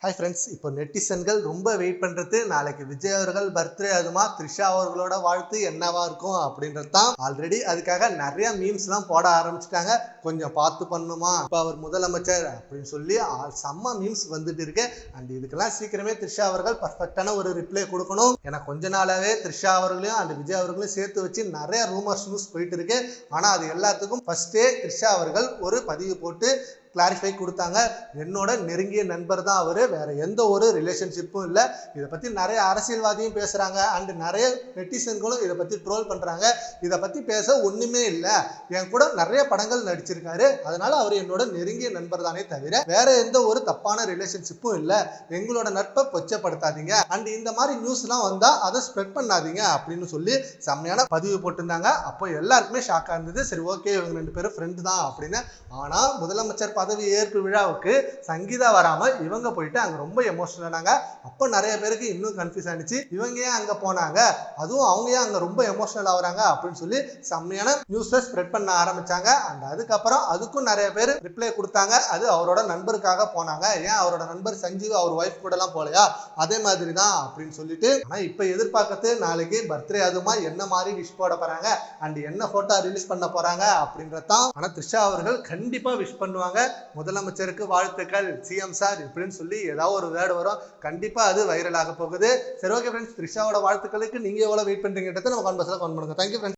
Hi friends, இப்போ நெட்டிசன்கள் ரொம்ப வெயிட் பண்ணுறது நாளைக்கு விஜய் அவர்கள் பர்த்டே, அதுமா த்ரிஷா அவர்களோட வாழ்த்து என்னவா இருக்கும் அப்படின்றது தான். ஆல்ரெடி அதுக்காக நிறைய மீம்ஸ்லாம் போட ஆரம்பிச்சிட்டாங்க. கொஞ்சம் பார்த்து பண்ணுமா, இப்போ அவர் முதலமைச்சர் அப்படின்னு சொல்லி செம்ம மீம்ஸ் வந்துட்டு இருக்கு. அண்ட் இதுக்கெல்லாம் சீக்கிரமே த்ரிஷா அவர்கள் பர்ஃபெக்டான ஒரு ரிப்ளை கொடுக்கணும். ஏன்னா கொஞ்ச நாளாவே த்ரிஷா அவர்களையும் அண்ட் விஜய் அவர்களையும் சேர்த்து வச்சு நிறைய ரூமர்ஸ் நியூஸ் போயிட்டு இருக்கு. ஆனால் அது எல்லாத்துக்கும் ஃபர்ஸ்டே த்ரிஷா அவர்கள் ஒரு பதிவு போட்டு கிளாரிஃபை கொடுத்தாங்க. என்னோட நெருங்கிய நண்பர் தான் அவரு, வேற எந்த ஒரு ரிலேஷன்ஷிப்பும் இல்லை. இதை பத்தி நிறைய அரசியல்வாதியும் பேசுறாங்க அண்ட் நிறைய நெட்டிசன்களும் இதை பத்தி ட்ரோல் பண்றாங்க. இதை பத்தி பேச ஒண்ணுமே இல்லை, என் கூட நிறைய படங்கள் நடிச்சிருக்காரு, அதனால அவர் என்னோட நெருங்கிய நண்பர் தானே தவிர வேற எந்த ஒரு தப்பான ரிலேஷன்ஷிப்பும் இல்லை. எங்களோட நட்பை கொச்சப்படுத்தாதீங்க அண்ட் இந்த மாதிரி நியூஸ் எல்லாம் வந்தா அதை ஸ்ப்ரெட் பண்ணாதீங்க அப்படின்னு சொல்லி செம்மையான பதிவு போட்டிருந்தாங்க. அப்போ எல்லாருக்குமே ஷாக்கா இருந்தது. சரி, ஓகே, இவங்க ரெண்டு பேரும் ஃப்ரெண்டு தான் அப்படின்னு. ஆனா முதலமைச்சர் பதவி ஏற்பு விழாவுக்கு சங்கீதா வராம இவங்க போயிட்டு அங்க ரொம்ப எமோஷனல் ஆனாங்க. அப்ப நிறைய பேருக்கு இன்னும் கன்ஃபியூஸ் ஆனிச்சு, இவங்க ஏன் அங்க போனாங்க, அதுவும் அவங்க ஏன் அங்க ரொம்ப எமோஷனல் ஆகுறாங்க அப்படின்னு சொல்லி செம்மையான நியூஸை ஸ்ப்ரெட் பண்ண ஆரம்பிச்சாங்க. அண்ட் அதுக்கப்புறம் அதுக்கும் நிறைய பேர் ரிப்ளை கொடுத்தாங்க. அது அவரோட நண்பருக்காக போனாங்க, ஏன் அவரோட நண்பர் சஞ்சீவ் அவர் ஒய்ஃப் கூட எல்லாம் போலையா, அதே மாதிரி தான் அப்படின்னு சொல்லிட்டு. ஆனா இப்ப எதிர்பார்க்கறது நாளைக்கு பர்த்டே, அதுமா என்ன மாதிரி விஷ் போட போறாங்க அண்ட் என்ன போட்டோ ரிலீஸ் பண்ண போறாங்க அப்படின்றதான். ஆனா த்ரிஷா அவர்கள் கண்டிப்பா விஷ் பண்ணுவாங்க. முதலமைச்சருக்கு வாழ்த்துக்கள் சிஎம் சார் இப்படின்னு சொல்லி ஏதாவது ஒரு வேர்டு வரும், கண்டிப்பா அது வைரல் ஆக போகுது. சரி, ஓகே ஃப்ரெண்ட்ஸ், த்ரிஷாவோட வாழ்த்துக்களுக்கு நீங்க எவ்வளவு வெயிட் பண்றீங்கன்றதை நம்ம கான்வர்ஸ்ல கமெண்ட் பண்ணுங்க. Thank you friends.